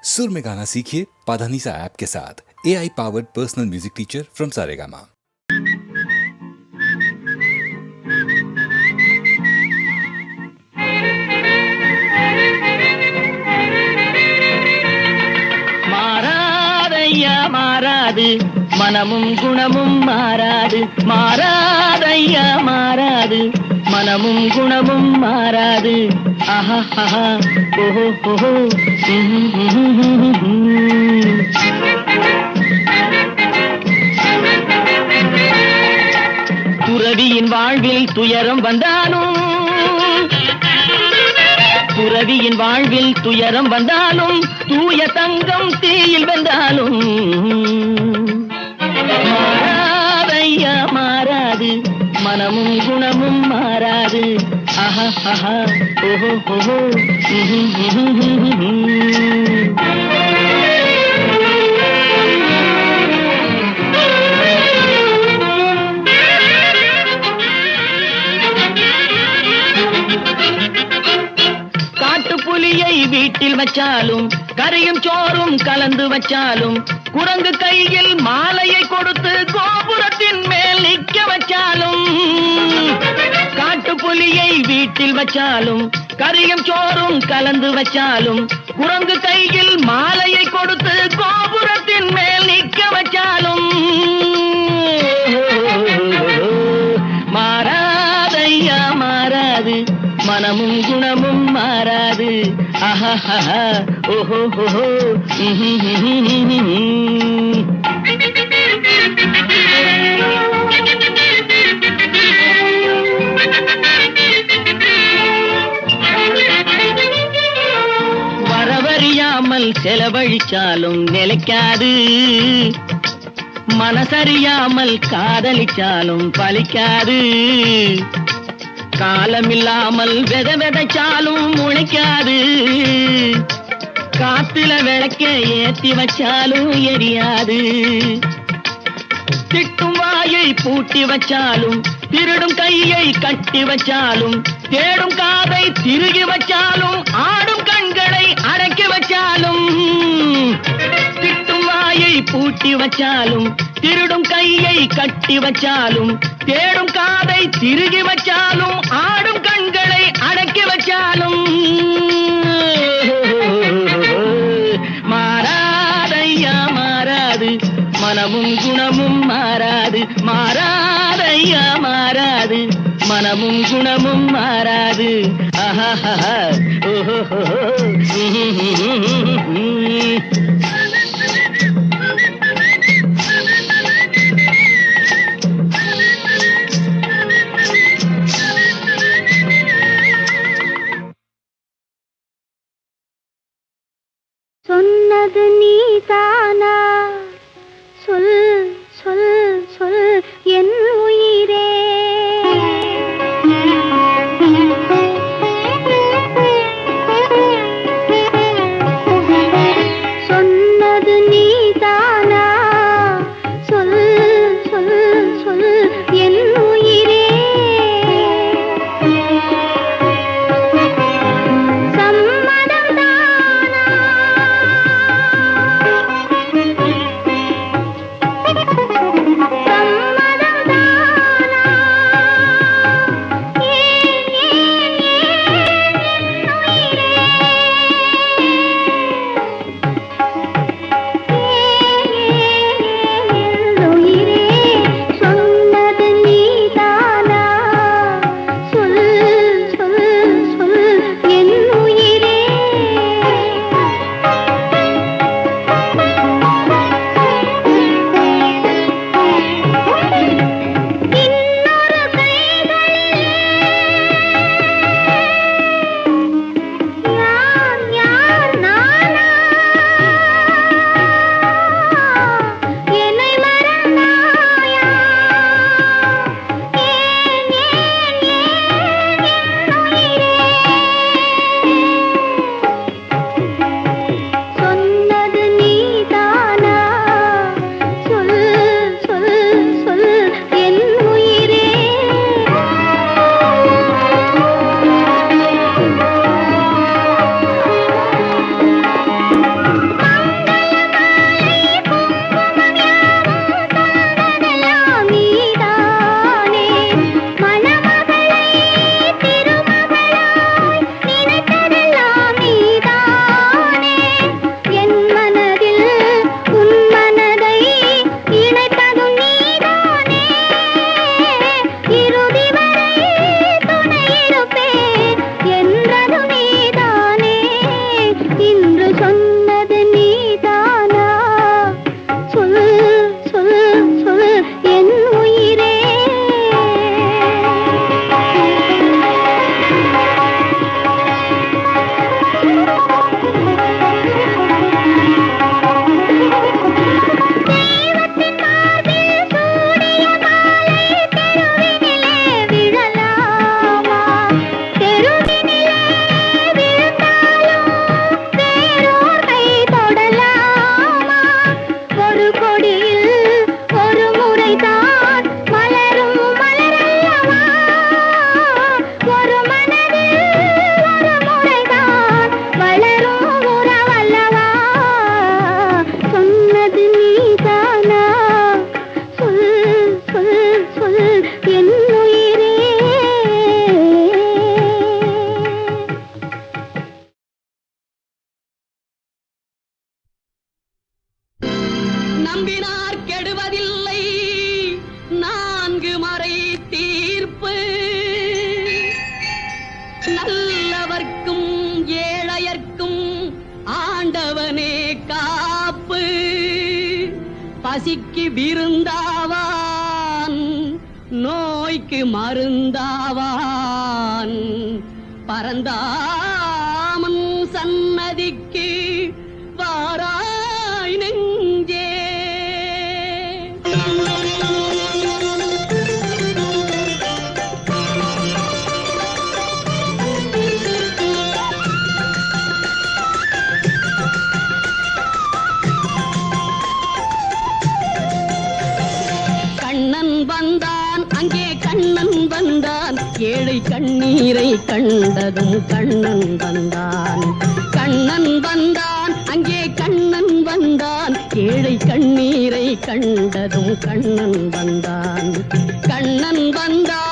सुर में गाना सीखिए पाधानीसा ऐप के साथ। AI powered personal music teacher from Saregama. மாறாதையா மாறாது மனமும் குணமும் மாறாது. மாறாதையா மாறாது மனமும் குணமும் மாறாது. ஆஹா ஆஹா ஓஹோ ஓஹோ. துறவியின் வாழ்வில் துயரம் வந்தாலும், துறவியின் வாழ்வில் துயரம் வந்தாலும், தூய தங்கம் தீயில் வென்றாலும் மாறாதையா மாறாது மனமும் குணமும் மாறாது. ஆஹா ஆஹா ஓஹோ ஓஹோ. புலியை வீட்டில் வச்சாலும், கரையும் சோறும் கலந்து வச்சாலும், குரங்கு கையில் மாலையை கொடுத்து கோபுரத்தின் மேல் நிற்க வச்சாலும், காட்டு புலியை வீட்டில் வச்சாலும், கரையும் சோறும் கலந்து வச்சாலும், குரங்கு கையில் மாலையை கொடுத்து கோபுரத்தின் மேல் நிற்க வச்சாலும் மாறாதையா மாறாது மனமும் குணமும் மாறாது. ஆஹா ஆஹா ஓஹோ ஓஹோ. வரவறியாமல் செலவழிச்சாலும் நிலைக்காது, மனசறியாமல் காதலிச்சாலும் பலிக்காது, காலமில்லாமல் வித விதைச்சாலும் முளைக்காது, காத்துல விளக்க ஏத்தி வச்சாலும் எரியாது, திட்டும் வாயை பூட்டி வச்சாலும், திருடும் கையை கட்டி வச்சாலும், தேடும் காதை திருகி வச்சாலும், ஆடும் கண்களை அடக்கி வச்சாலும், திட்டும் வாயை பூட்டி வச்சாலும், திருடும் கையை கட்டி வச்சாலும், தேடும் காதை திருகி வச்சாலும், ஆடும் கண்களை அடக்கி வச்சாலும் மாறாதையா மாறாது மனமும் குணமும் மாறாது. மாறாதையா மாறாது மனமும் குணமும் மாறாது. ஆஹா ஆஹா ஓஹோ ஓஹோ. சொன்னது நீதானா? சொல் சொல் சொல் என் உயிரே. சொன்னது நீதானா? சொல் சொல் சொல் என் உயிரே. சம்மதம் நம்பினார் கெடுவதில்லை நான்கு மறை தீர்ப்பு நல்லவர்க்கும் ஏழையர்க்கும் ஆண்டவனே காப்பு பசிக்கு விருந்தாவான் நோய்க்கு மருந்தாவான் பரந்தாமன் சன்னதிக்கு வாராய் நெஞ்சே கண்ணன் வந்தான் அங்கே கண்ணன் வந்தான் ஏழை கண்ணீரை கண்டதும் கண்ணன் வந்தான் கண்ணன் வந்தான் அங்கே கண்ணன் வந்தான் ஏழை கண்ணீரை கண்டதும் கண்ணன் வந்தான் கண்ணன் வந்தான்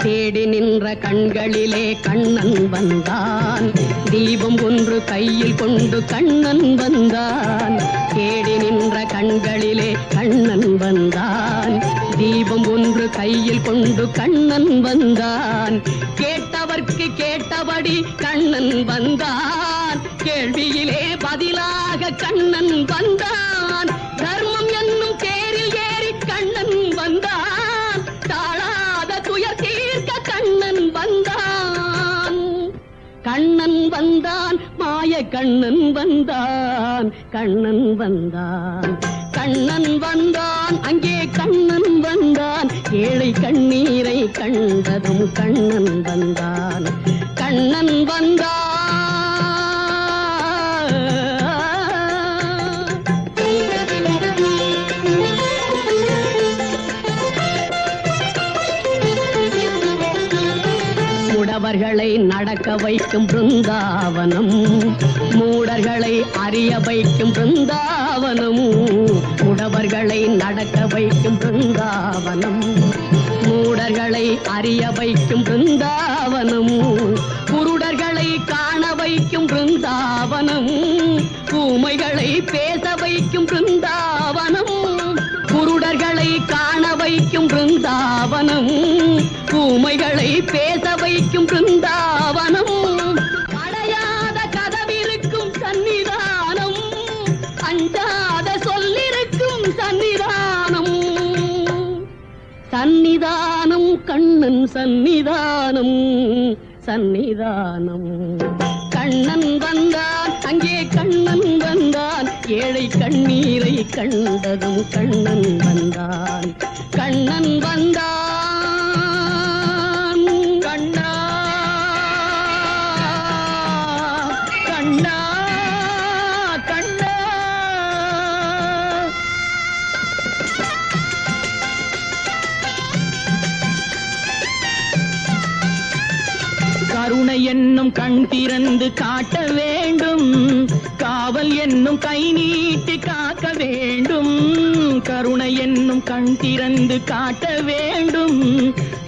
தேடி நின்ற கண்களிலே கண்ணன் வந்தான் தீபம் ஒன்று கையில் கொண்டு கண்ணன் வந்தான் தேடி நின்ற கண்களிலே கண்ணன் வந்தான் தீபம் ஒன்று கையில் கொண்டு கண்ணன் வந்தான் கேட்டவர்க்கு கேட்டபடி கண்ணன் வந்தான் கேள்வியிலே பதிலாக கண்ணன் வந்தான் தர்மம் என்னும் தேரில் ஏறி கண்ணன் வந்தான் தாழாத துயர் தீர்க்க கண்ணன் வந்தான் கண்ணன் வந்தான் மாய கண்ணன் வந்தான் கண்ணன் வந்தான் கண்ணன் வந்தான் அங்கே கண்ணன் வந்தான் ஏழை கண்ணீரை கண்டதும் கண்ணன் வந்தான் கண்ணன் வந்தான் முடவர்களை நடக்க வைக்கும் பிருந்தாவனம் மூடர்களை அறிய வைக்கும் பிருந்தாவனம் முடவர்களை நடக்க வைக்கும் பிருந்தாவனம் மூடர்களை அறிய வைக்கும் பிருந்தாவனம் குருடர்களை காண வைக்கும் பிருந்தாவனம் ஊமைகளை பேச வைக்கும் பிருந்தாவனம் குருடர்களை காண வைக்கும் பிருந்தாவனம் ஊமைகளை பேச வைக்கும் பிருந்தாவனம் அடையாத கதவிருக்கும் சன்னிதானம் அஞ்சாத சொல்லிருக்கும் சன்னிதானம் சன்னிதானம் கண்ணன் சன்னிதானம் சன்னிதானம் கண்ணன் வந்தான் அங்கே கண்ணன் வந்தான் ஏழை கண்ணீரை கண்டதும் கண்ணன் வந்தான் கண்ணன் வந்தான் கண்ணா கண்ணா கண்ணா கருணை என்னும் கண் திறந்து காட்ட வேண்டும் காவல் என்னும் கை நீட்டி காக்க வேண்டும் கருணை என்னும் கண் திறந்து காட்ட வேண்டும்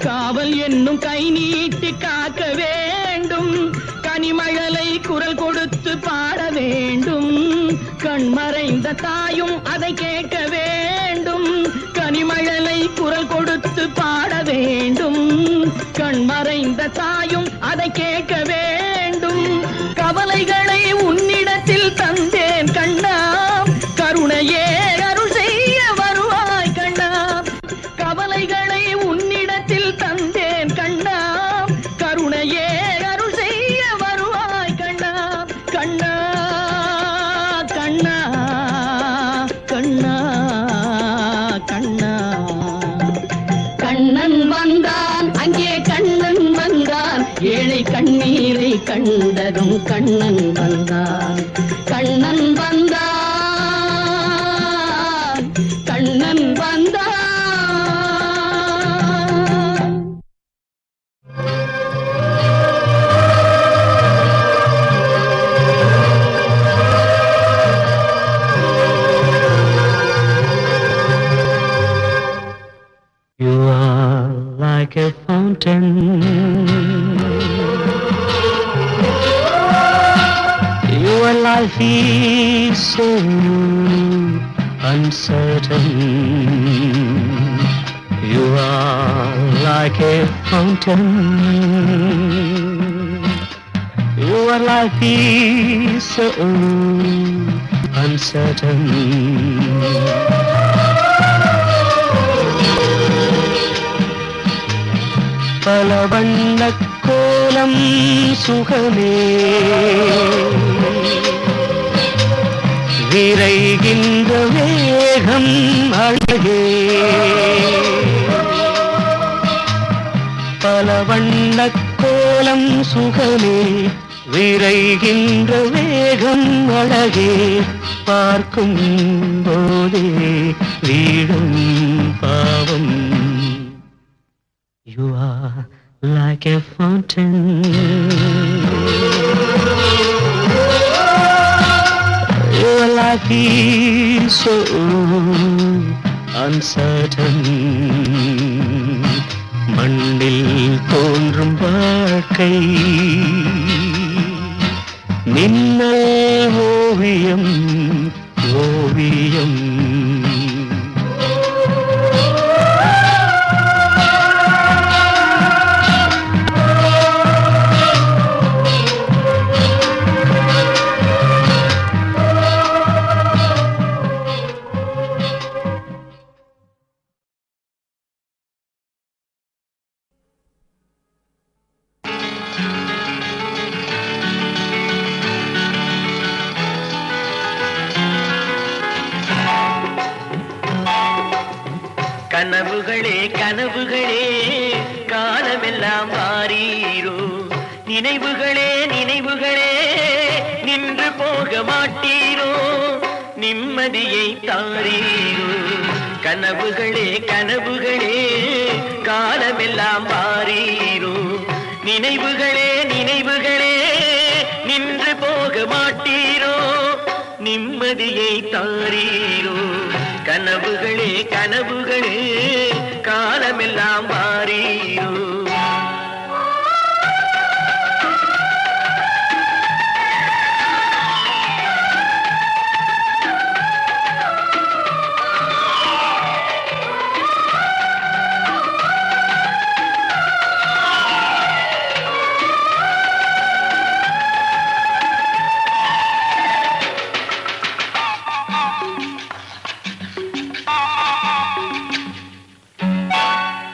காவல் என்னும் கை நீட்டி காக்க வேண்டும் கனிமழலை குரல் கொடுத்து பாட வேண்டும் கண்மறைந்த தாயும் அதை கேட்க வேண்டும் கனிமழலை குரல் கொடுத்து பாட வேண்டும் கண்மறைந்த தாயும் அதை கேட்க வேண்டும் கவலைகளை உன்னிடத்தில் தந்தேன் கண்ணா கருணையே அருள் செய்ய வருவாய் கண்ணா கவலைகளை உன்னிடத்தில் தந்தேன் கண்ணா கருணையே அருள் செய்ய வருவாய் கண்ணா கண்ணா கண்ணா கண்ணா கண்ணா கண்ணன் வந்தான் அங்கே கண்ணன் வந்தான் ஏழை கண்ணீரை கண்டதும் கண்ணன் வந்தான் கண்ணன் வந்தான் கண்ணன் வந்தான் uncertain. You are like a fountain. Your life is so uncertain. பல வண்ணக் கோலம் சுகமே விரைகின்ற வேகம் அழகே பல வண்ணக் கோலம் சுகமே விரைகின்ற வேகம் அழகே பார்க்கும் போதே வீடும் பாவம். You are like a fountain. Your life is so uncertain. மண்ணில் தோன்றும் வாழ்க்கை மின்னல் ஓவியம் ஓவியம். கனவுகளே கனவுகளே காலமெல்லாம் மாறீரோ, நினைவுகளே நினைவுகளே நின்று போக மாட்டீரோ, நிம்மதியை தாரீரோ. கனவுகளே கனவுகளே காலமெல்லாம் மாறீரோ, நினைவுகளே நினைவுகளே நின்று போக மாட்டீரோ, நிம்மதியை தாரீரோ. கனவுகளே கனவுகளே காலமெல்லாம் மாறீரோ.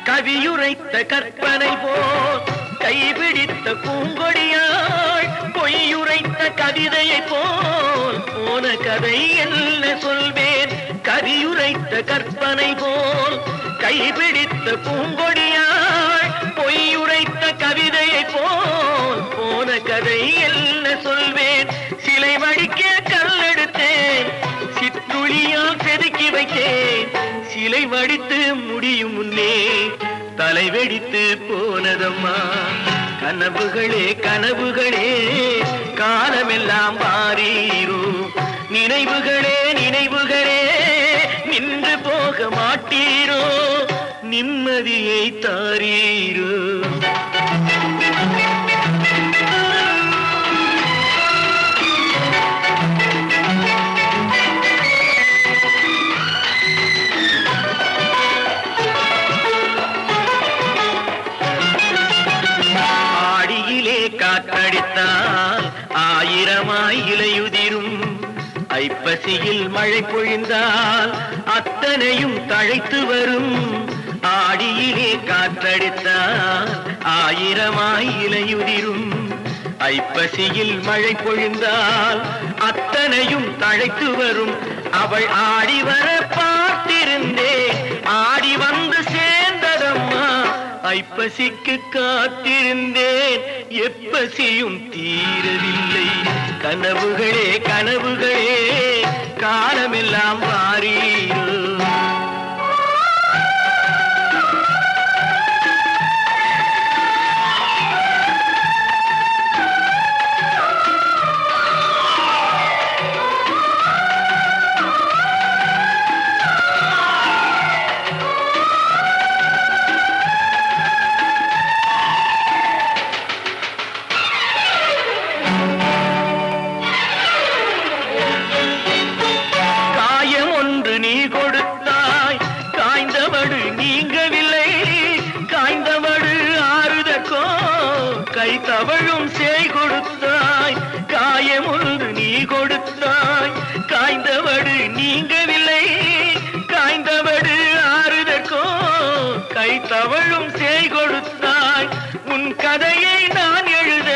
கவியுரைத்த கற்பனை போல் கைபிடித்த பூங்கொடியாள், பொய்யுரைத்த கவிதையை போல் போன கதை என்ன சொல்வேன். கவியுரைத்த கற்பனை போல் கைபிடித்த பூங்கொடியாள், பொய்யுரைத்த கவிதையை போல் போன கதை என்ன சொல்வேன். சிலை வடிக்க கல்லெடுத்தேன், சிற்றுளியால் செதுக்கி வைத்தேன், சிலை வடித்து முடியும் முன்னே தலை வெடித்து போனதம்மா. கனவுகளே கனவுகளே காலமெல்லாம் மாறீரோ, நினைவுகளே நினைவுகளே நின்று போக மாட்டீரோ, நிம்மதியை தாரீரோ. காற்றடித்தால் ஆயிரமாய் இலையுதிரும், ஐப்பசியில் மழை பொழிந்தால் அத்தனையும் தழைத்து வரும். ஆடியிலே காற்றடித்தால் ஆயிரமாய் இலையுதிரும், ஐப்பசியில் மழை பொழிந்தால் அத்தனையும் தழைத்து வரும். அவள் ஆடி வர பார்த்திருந்தேன், ஆடி வந்து சேர்ந்ததம்மா. ஐப்பசிக்கு காத்திருந்தேன், எப்பசியும் தீரவில்லை. கனவுகளே கனவுகளே காலமெல்லாம் மாறீரோ. நீ காய்ந்தவடு நீங்கவில்லை, காய்ந்தவடு ஆறுதற்கோ கை தவழும் சேய் கொடுத்தாய். உன் கதையை நான் எழுத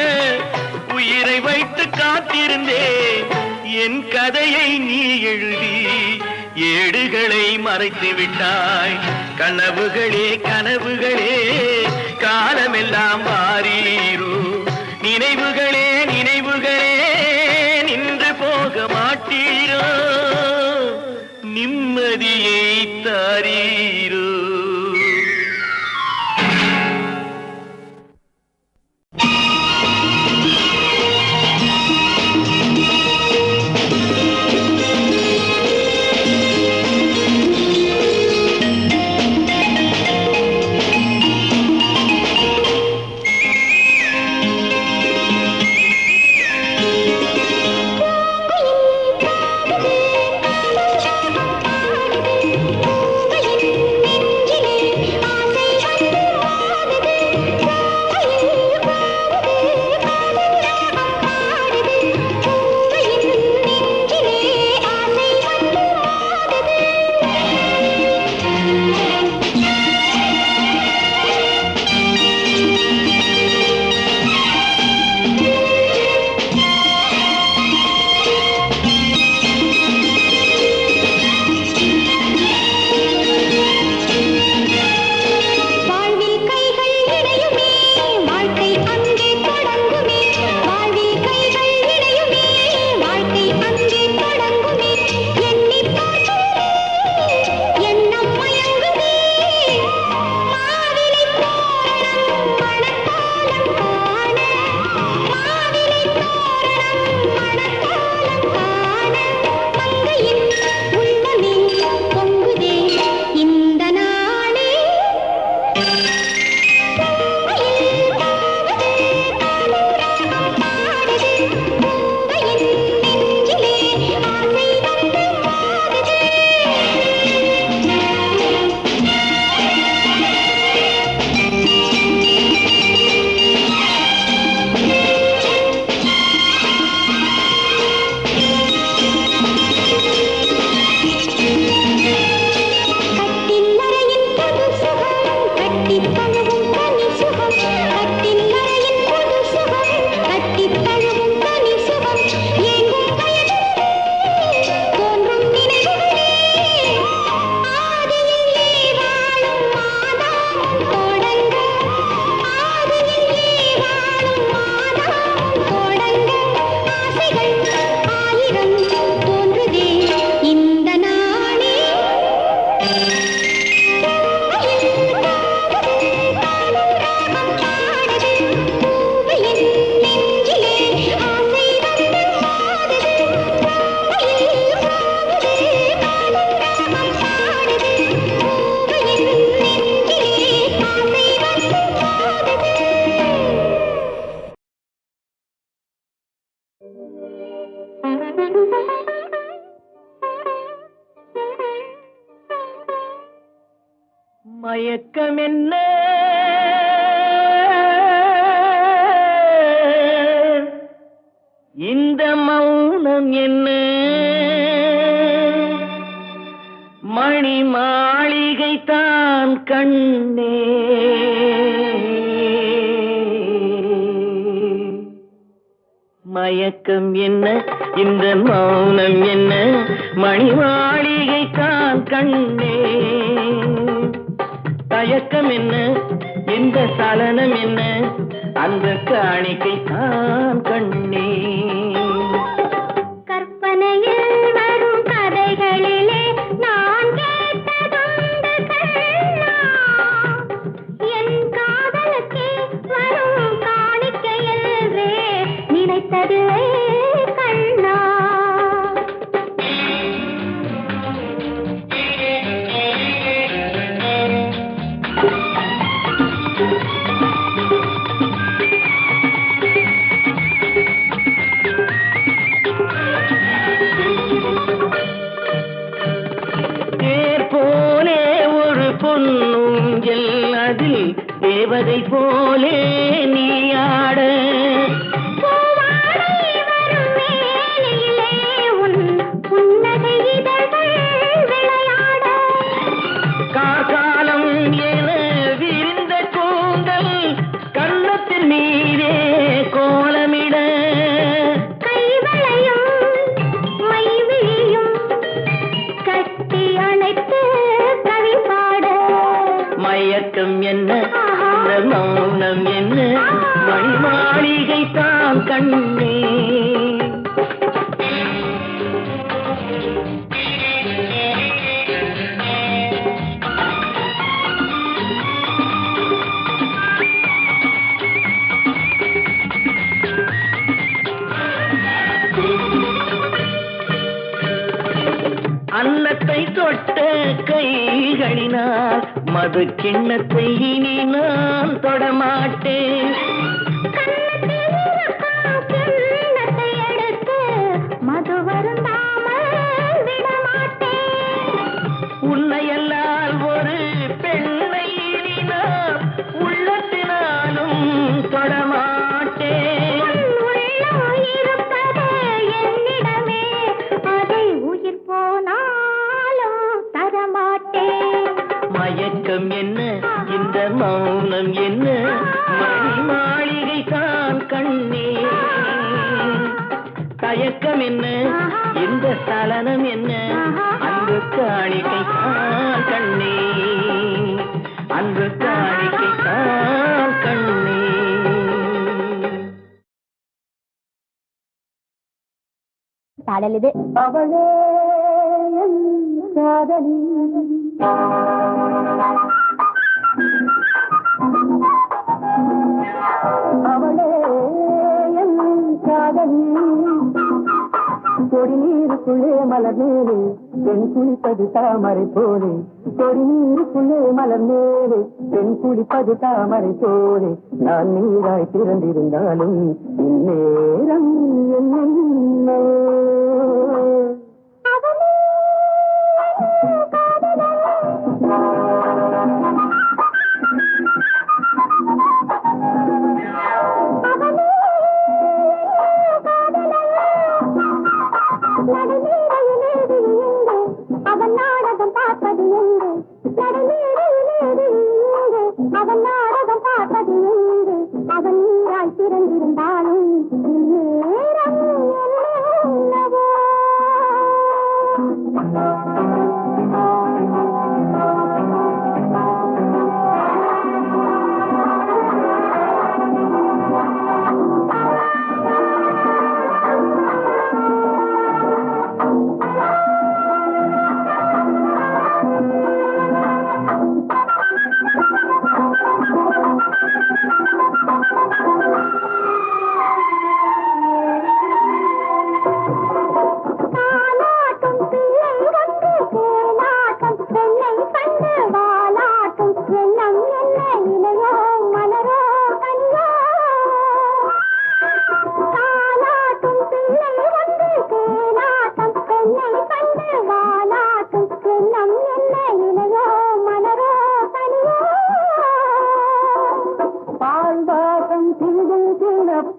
உயிரை வைத்து காத்திருந்தேன். என் கதையை நீ எழுதி ஏடுகளை மறைத்து விட்டாய். கனவுகளே கனவுகளே காலமெல்லாம் மாறீரோ, நினைவுகளே நினைவுகளே நின்று போக மாட்டீரோ, நிம்மதியை தாரீரோ. மயக்கம் என்ன இந்த மௌனம் என்ன மணி மாளிகை தான் கண்ணே மயக்கம் என்ன இந்த மௌனம் என்ன மணி மாளிகை தான் கண்ணே தயக்கம் என்ன இந்த சலனம் என்ன அந்த காணிக்கை தான் கண்ணே கற்பனையில் வரும் கதைகளிலே நான் கேட்டதுண்டு கண்ணா என் காதலுக்கே வரும் காணிக்கையல்வே நினைத்தது கண்ணா அதில் தேவதை போலே நீ ஆட புன்னகையில் மயக்கம் என்ன இந்த மௌனம் என்ன மணி மாளிகை தான் கண்ணே. அன்னத்தை தொட்ட கைகளினால் மது கிண்ணத்தை இனி நான் தொடமாட்டேன். மது வருந்தாமல் விடமாட்டேன். உன்னையல்லால் ஒரு பெண்ணை இனி நான் உள்ளத்தினாலும் தொடமாட்டேன். மயக்கம் என்ன இந்த மௌனம் என்ன மணி மாளிகை தான் கண்ணே. தயக்கம் என்ன இந்த சலனம் என்ன அன்பு காணிக்கை தான் கண்ணே. அன்பு காணிக்கை தான் கண்ணே. பாடலிது அவளே காதலி அவளே காதலி கொடி நீருக்குள்ளே மலர் மேலே பெண் குளிப்பது தாமரை போலே. கொடி நீருக்குள்ளே மலர் மேலே பெண் குளிப்பது தாமரை போலே. நான் நீராய் திறந்திருந்தாலும் இந்நேரம் என்ன அவன் நாடகம் பார்ப்பது என்று அவன் நாடகம் பார்ப்பது என்று அவன் நீராய் திறந்திருந்தாலும் நேரம் என்னவோ.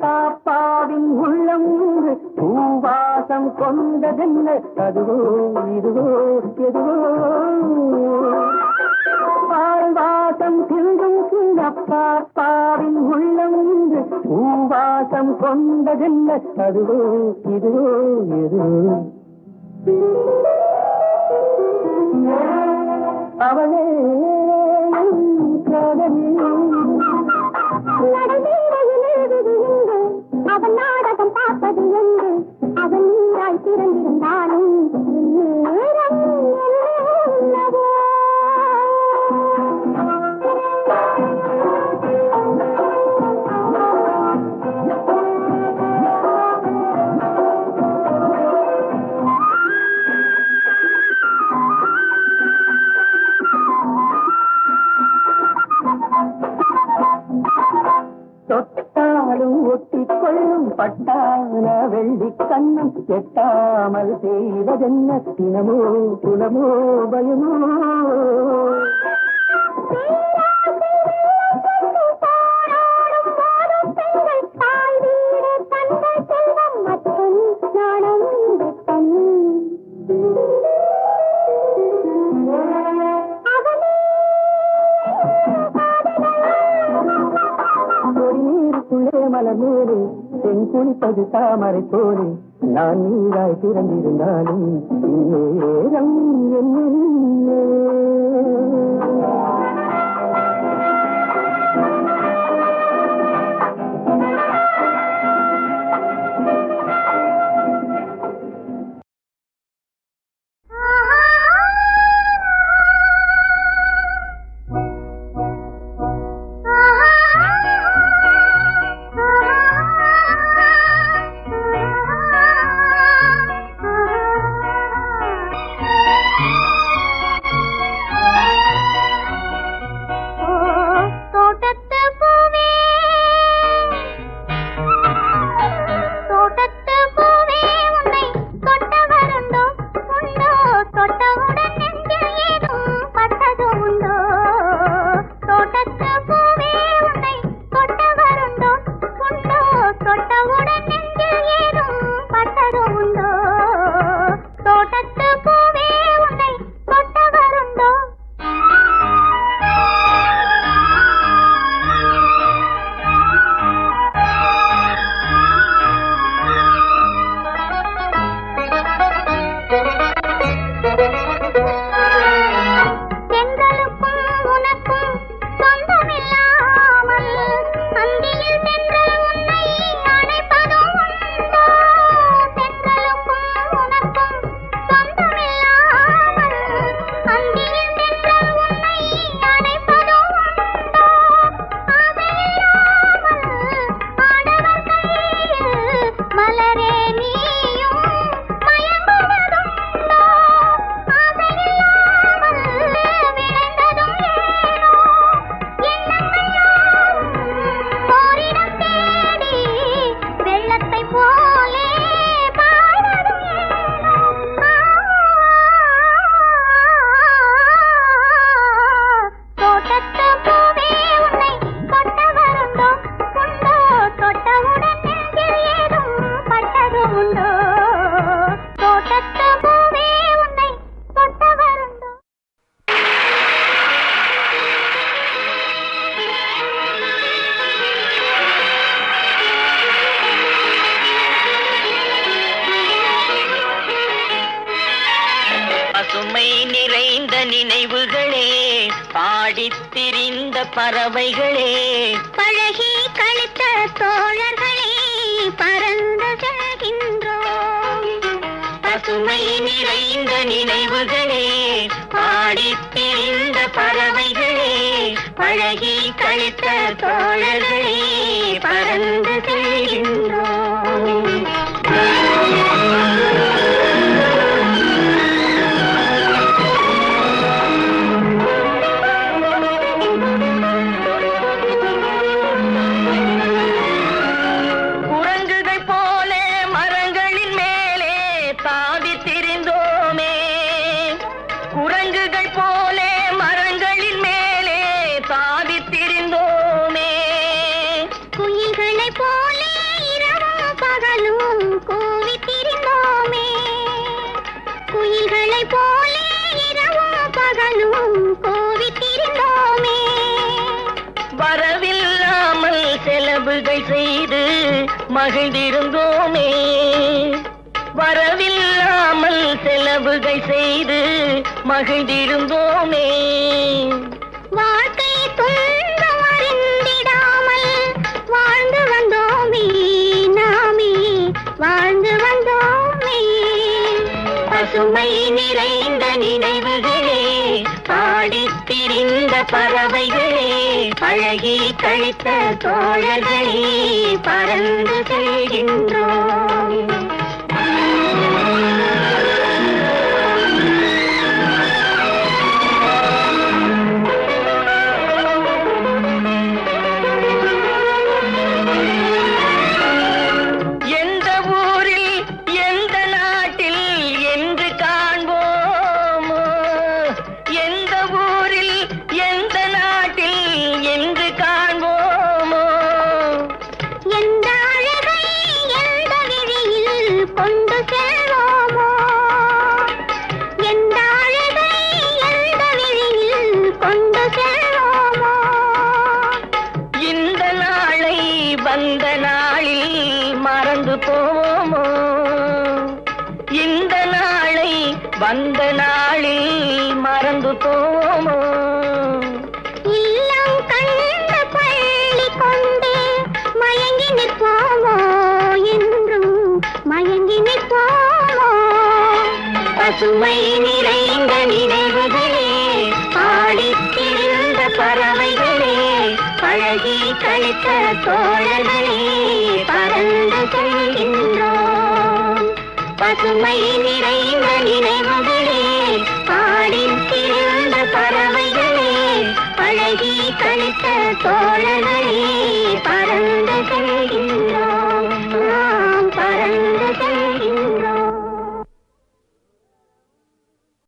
பாப்பாவின் உள்ளம் பூவாசம் கொண்டதென்ன அதுவோ இதுவோ எதுவோ. பால்வாசம் சிந்தும் சின்னப்பாப்பாவின் உள்ளம் பூவாசம் கொண்டதென்ன அதுவோ இதுவோ எதுவோ. அவளே அவன் நாடகம் பார்ப்பது என்று அவன் நீராய் திறந்திருந்தாலும் நேரம் என்னவோ. தொட்டாலும் ஒட்டிக்கொள்ளும் பட்டான வெள்ளி கண்ணம் எட்டாமல் செய்வதென்ன தினமோ குலமோ பயமோ. மலர் மேலே பெண் குளிப்பது தாமரை போலே. நான் நீராய் திறந்திருந்தாலும் இந்நேரம் என்ன தொட்டவுடன் நெஞ்சில் ஏதும் பட்டது உண்டோ தோட்டத்து பூவே உன்னை தொட்டவருண்டோ உண்டோ தொட்டவுடன் நெஞ்சில் ஏதும் பட்டது உண்டோ தோட்டத்து பூவே உன்னை தொட்டவருண்டோ பசுமை நிறைந்த நினைவுகளே பாடித்திரிந்த பறவைகளே பழகி கழித்த தோழர்களே பறந்து செல்கின்றோம் பசுமை நிறைந்த நினைவுகளே பாடித்திரிந்த பறவைகளே பழகி கழித்த தோழர்களே பறந்து செல்கின்றோம் வரவில்லாமல் செலவுகள் செய்து மகிழ்ந்திருந்தோமே வரவில்லாமல் செலவுகள் செய்து மகிழ்ந்திருந்தோமே வாழ்க்கை துன்பம் அறிந்திடாமல் வாழ்ந்து வந்தோமே நாமே வாழ்ந்து வந்தோமே பசுமை நிறைந்த நினைவுகளே பாடித்திரிந்த பறவைகளே பழகி கழித்த தோழர்களே பறந்து செல்கின்றோம் வந்த நாளில் மறந்து போவோமோ இந்த நாளை வந்த நாளில் மறந்து போவோமோ இல்லம் கண்ட பள்ளி கொண்டு மயங்கி நிற்போமோ என்றும் மயங்கி நிற்போமோ பசுமை நிறைந்த நினைவுகளே பாடித்திருந்த பறவைகளே பழகி கழித்த தோழர்களே பறந்து செல்கின்றோம் பசுமை நிறைந்த நினைவுகளே பாடித்திருந்த பறவைகளே பழகி கழித்த தோழர்களே பறந்து செல்கின்றோம் நாம் பறந்து செல்கின்றோம்